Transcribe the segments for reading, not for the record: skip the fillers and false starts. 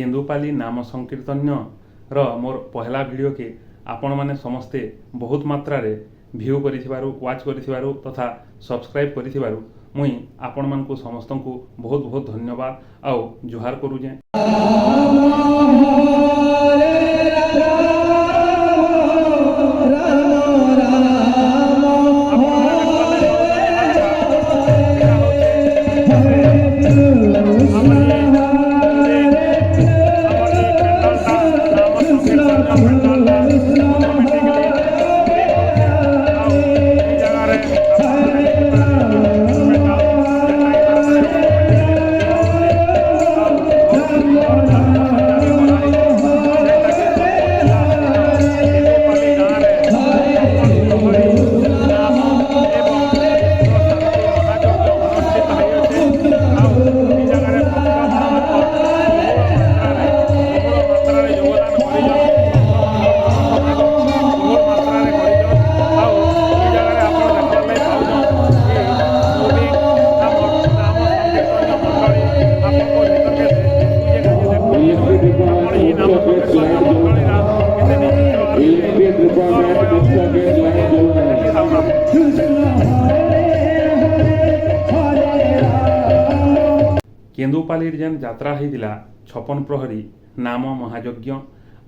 केन्दुपाली नाम संकीर्तन्यर मोर पहला वीडियो के आपण माने समस्ते बहुत मात्रा रे व्यू करिथिबारु वाच करिथिबारु तथा सब्सक्राइब करिथिबारु मुई आपण मानकु समस्तंकु बहुत बहुत धन्यवाद आउ जुहार करूजे। केन्दुपालीर जेन यात्रा होइतिला 56 प्रहरी नाम महायज्ञ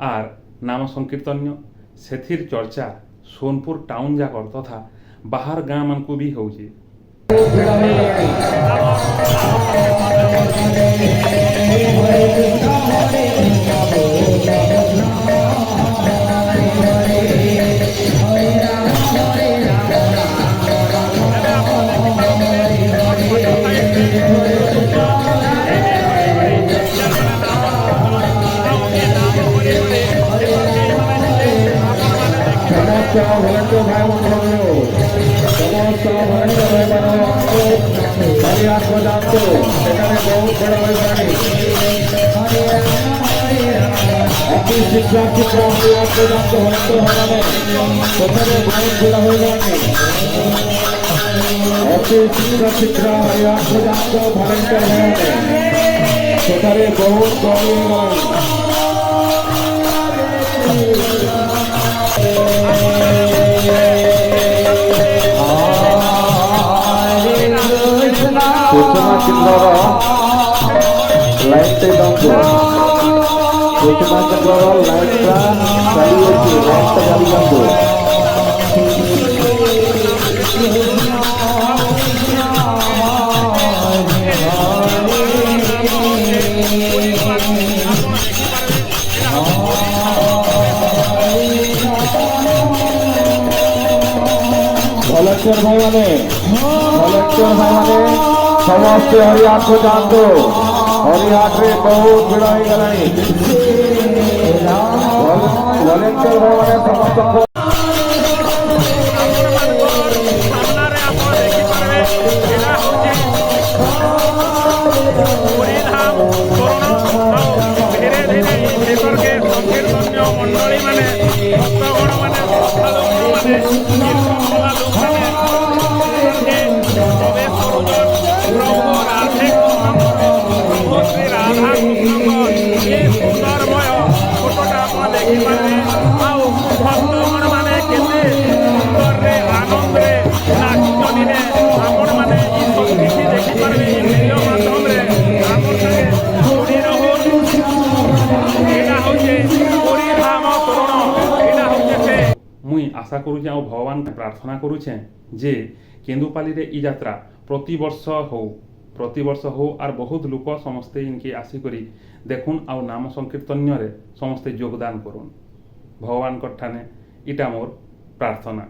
आर नाम संकीर्तन्य सेथिर चर्चा सोनपुर टाउन जाकर तथा बाहर गाँ मानकु भी होउछि। सूचना केन्द्र लाइट सूचना केन्द्र लाइट गाड़ी कलेक्टर भाई माने समस्ते हरियाट को जानतो हरियाट रे बहुत भीड़ हो गलानी कलेक्टर भाई माने समस्त आशा करुचे और भगवान प्रार्थना करुचे जे केन्दुपाली रे ई यात्रा प्रतिवर्ष हो और बहुत लोक समस्ते इनके आसिकरी देखुन और नाम संकीर्तन्य रे समस्ते योगदान करुन भगवान ठाने इटा मोर प्रार्थना।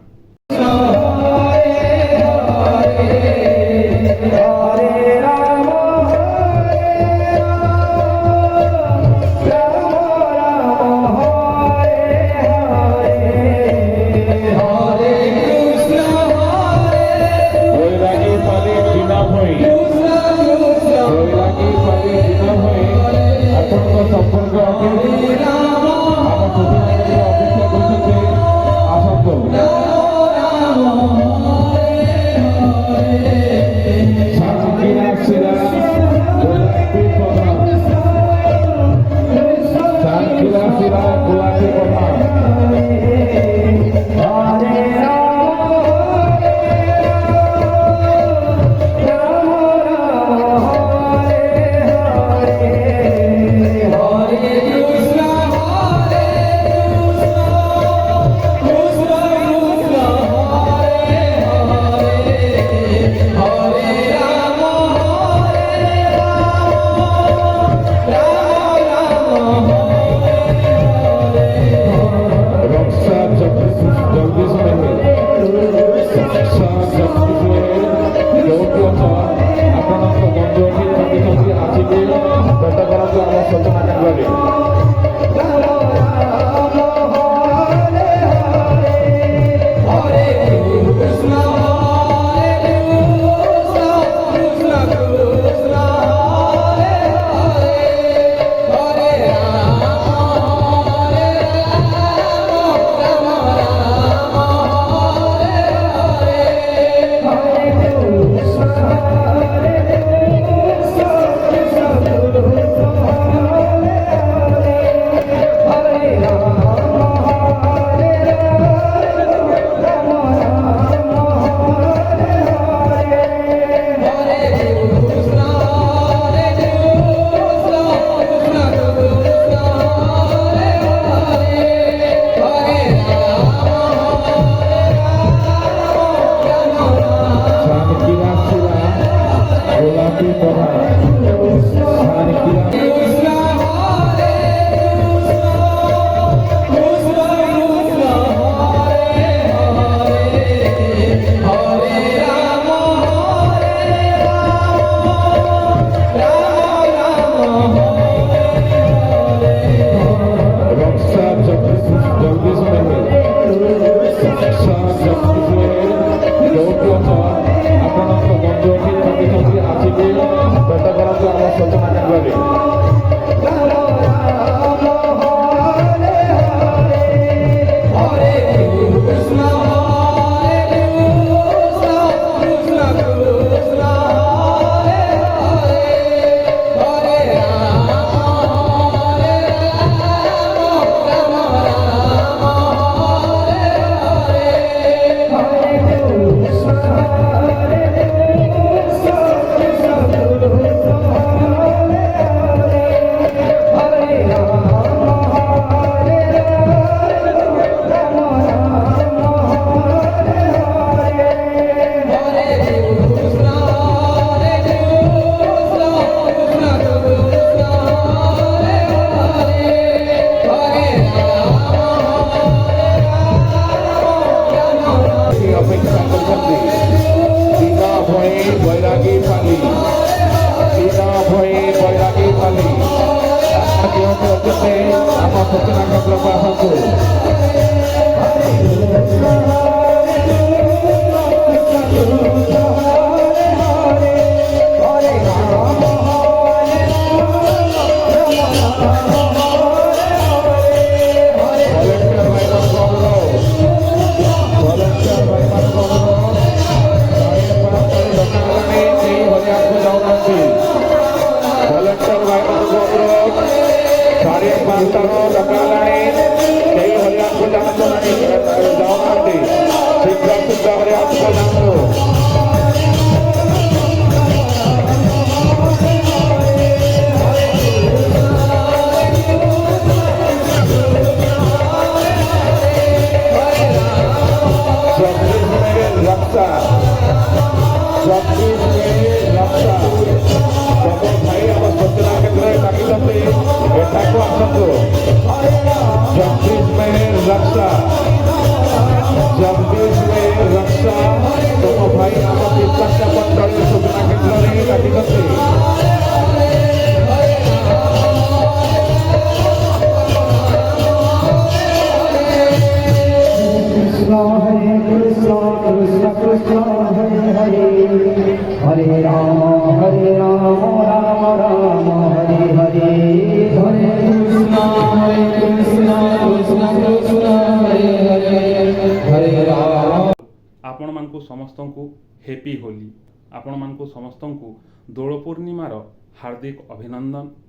आसंत গোলাপি পরা ଆପଣମାନଙ୍କୁ ସମସ୍ତଙ୍କୁ ହେପି ହୋଲି। ଆପଣମାନଙ୍କୁ ସମସ୍ତଙ୍କୁ ଦୋଳ ପୂର୍ଣ୍ଣିମାର ହାର୍ଦ୍ଦିକ ଅଭିନନ୍ଦନ।